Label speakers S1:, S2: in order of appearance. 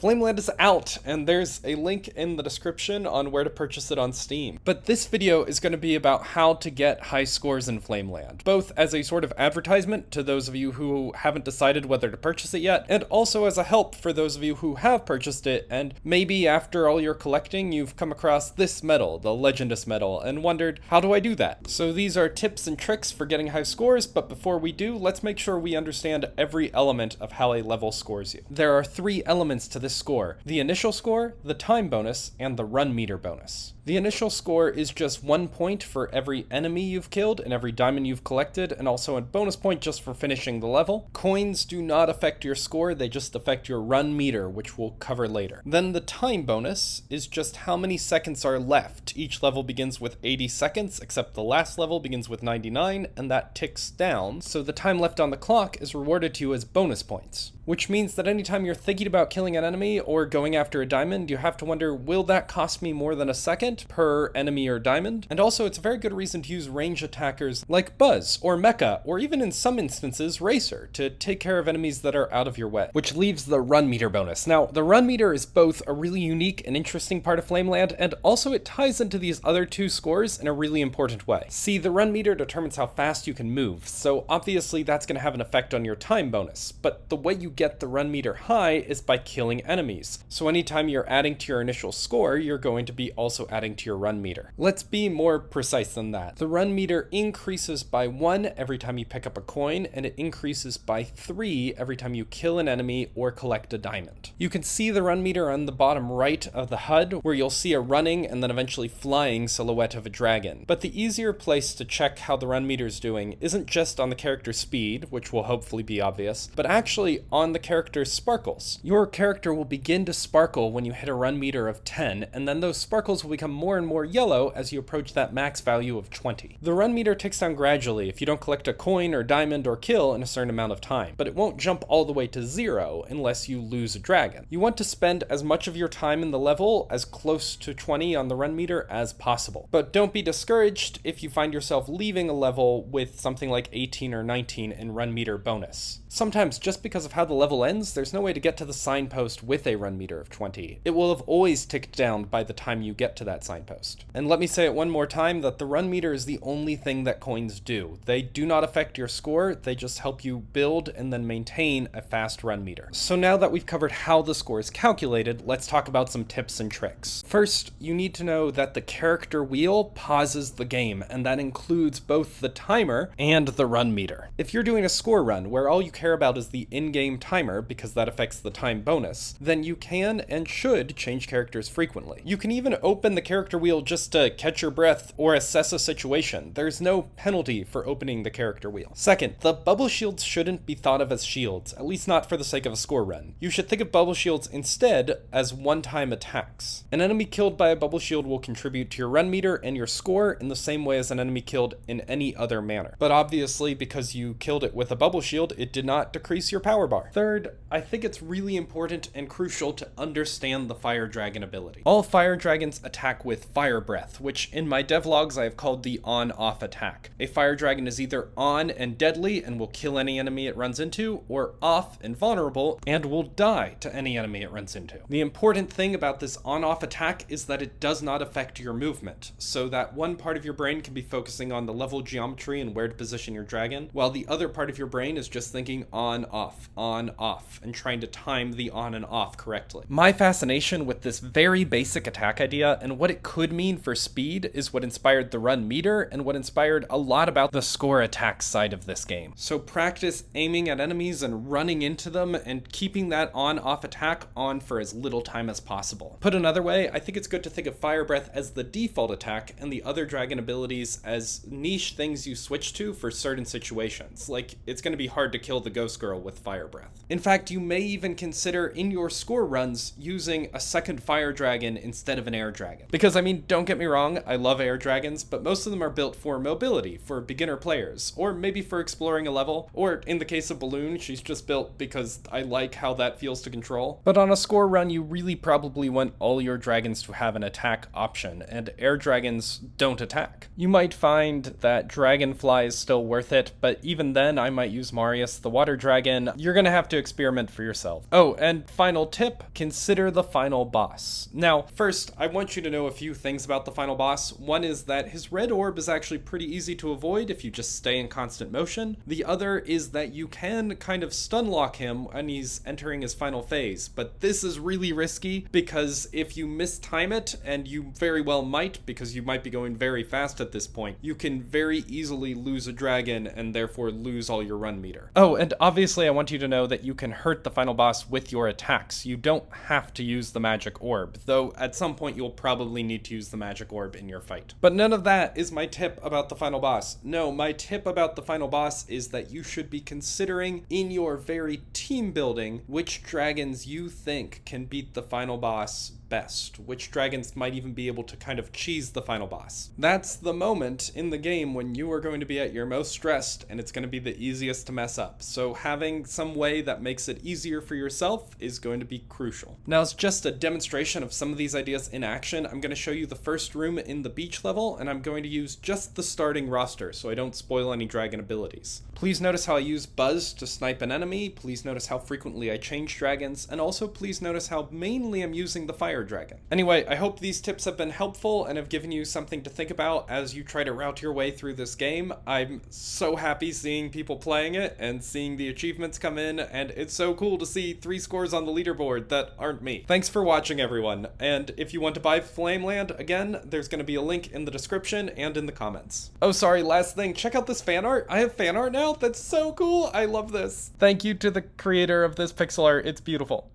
S1: Flameland is out, and there's a link in the description on where to purchase it on Steam. But this video is going to be about how to get high scores in Flameland, both as a sort of advertisement to those of you who haven't decided whether to purchase it yet, and also as a help for those of you who have purchased it, and maybe after all your collecting, you've come across this medal, the Legendous medal, and wondered, how do I do that? So these are tips and tricks for getting high scores, but before we do, let's make sure we understand every element of how a level scores you. There are 3 elements to this score: the initial score, the time bonus, and the run meter bonus. The initial score is just 1 point for every enemy you've killed and every diamond you've collected, and also a bonus point just for finishing the level. Coins do not affect your score, they just affect your run meter, which we'll cover later. Then the time bonus is just how many seconds are left. Each level begins with 80 seconds, except the last level begins with 99, and that ticks down, so the time left on the clock is rewarded to you as bonus points. Which means that anytime you're thinking about killing an enemy or going after a diamond, you have to wonder, will that cost me more than a second per enemy or diamond? And also, it's a very good reason to use range attackers like Buzz or Mecha, or even in some instances, Racer, to take care of enemies that are out of your way. Which leaves the run meter bonus. Now, the run meter is both a really unique and interesting part of Flameland, and also it ties into these other 2 scores in a really important way. See, the run meter determines how fast you can move, so obviously that's going to have an effect on your time bonus, but the way you get the run meter high is by killing enemies. So anytime you're adding to your initial score, you're going to be also adding to your run meter. Let's be more precise than that. The run meter increases by 1 every time you pick up a coin, and it increases by 3 every time you kill an enemy or collect a diamond. You can see the run meter on the bottom right of the HUD, where you'll see a running and then eventually flying silhouette of a dragon. But the easier place to check how the run meter is doing isn't just on the character's speed, which will hopefully be obvious, but actually on the character's sparkles. Your character will begin to sparkle when you hit a run meter of 10, and then those sparkles will become more and more yellow as you approach that max value of 20. The run meter ticks down gradually if you don't collect a coin or diamond or kill in a certain amount of time, but it won't jump all the way to 0 unless you lose a dragon. You want to spend as much of your time in the level as close to 20 on the run meter as possible. But don't be discouraged if you find yourself leaving a level with something like 18 or 19 in run meter bonus. Sometimes, just because of how the level ends, there's no way to get to the signpost with a run meter of 20. It will have always ticked down by the time you get to that signpost. And let me say it one more time that the run meter is the only thing that coins do. They do not affect your score, they just help you build and then maintain a fast run meter. So now that we've covered how the score is calculated, let's talk about some tips and tricks. First, you need to know that the character wheel pauses the game, and that includes both the timer and the run meter. If you're doing a score run where all you care about is the in-game timer, because that affects the time bonus, then you can and should change characters frequently. You can even open the character wheel just to catch your breath or assess a situation. There's no penalty for opening the character wheel. Second, the bubble shields shouldn't be thought of as shields, at least not for the sake of a score run. You should think of bubble shields instead as one-time attacks. An enemy killed by a bubble shield will contribute to your run meter and your score in the same way as an enemy killed in any other manner. But obviously, because you killed it with a bubble shield, it did not decrease your power bar. Third, I think it's really important and crucial to understand the fire dragon ability. All fire dragons attack with fire breath, which in my devlogs I have called the on-off attack. A fire dragon is either on and deadly and will kill any enemy it runs into, or off and vulnerable and will die to any enemy it runs into. The important thing about this on-off attack is that it does not affect your movement, so that one part of your brain can be focusing on the level geometry and where to position your dragon, while the other part of your brain is just thinking on, off, and trying to time the on and off correctly. My fascination with this very basic attack idea and what it could mean for speed is what inspired the run meter and what inspired a lot about the score attack side of this game. So practice aiming at enemies and running into them and keeping that on-off attack on for as little time as possible. Put another way, I think it's good to think of fire breath as the default attack and the other dragon abilities as niche things you switch to for certain situations. Like, it's going to be hard to kill the ghost girl with fire breath. In fact, you may even consider in your score runs using a second fire dragon instead of an air dragon. Because I mean, don't get me wrong, I love air dragons, but most of them are built for mobility, for beginner players, or maybe for exploring a level, or in the case of Balloon, she's just built because I like how that feels to control. But on a score run, you really probably want all your dragons to have an attack option, and air dragons don't attack. You might find that Dragonfly is still worth it, but even then I might use Marius the water dragon. You're gonna have to experiment for yourself. Oh, and final tip, consider the final boss. Now, first, I want you to know a few things about the final boss. One is that his red orb is actually pretty easy to avoid if you just stay in constant motion. The other is that you can kind of stun lock him when he's entering his final phase, but this is really risky because if you mistime it, and you very well might because you might be going very fast at this point, you can very easily lose a dragon and therefore lose all your run meter. Oh, and obviously I want you to know that you can hurt the final boss with your attacks. You don't have to use the magic orb, though at some point you'll probably need to use the magic orb in your fight. But none of that is my tip about the final boss. No, my tip about the final boss is that you should be considering in your very team building which dragons you think can beat the final boss best, which dragons might even be able to kind of cheese the final boss. That's the moment in the game when you are going to be at your most stressed and it's going to be the easiest to mess up. So having some way that makes it easier for yourself is going to be crucial. Now, as just a demonstration of some of these ideas in action, I'm going to show you the first room in the beach level, and I'm going to use just the starting roster so I don't spoil any dragon abilities. Please notice how I use Buzz to snipe an enemy, please notice how frequently I change dragons, and also please notice how mainly I'm using the fire dragon. Anyway, I hope these tips have been helpful and have given you something to think about as you try to route your way through this game. I'm so happy seeing people playing it and seeing the achievements come in, and it's so cool to see 3 scores on the leaderboard that aren't me. Thanks for watching, everyone, and if you want to buy Flameland, again, there's going to be a link in the description and in the comments. Oh, sorry, last thing, check out this fan art. I have fan art now? That's so cool! I love this. Thank you to the creator of this pixel art, it's beautiful.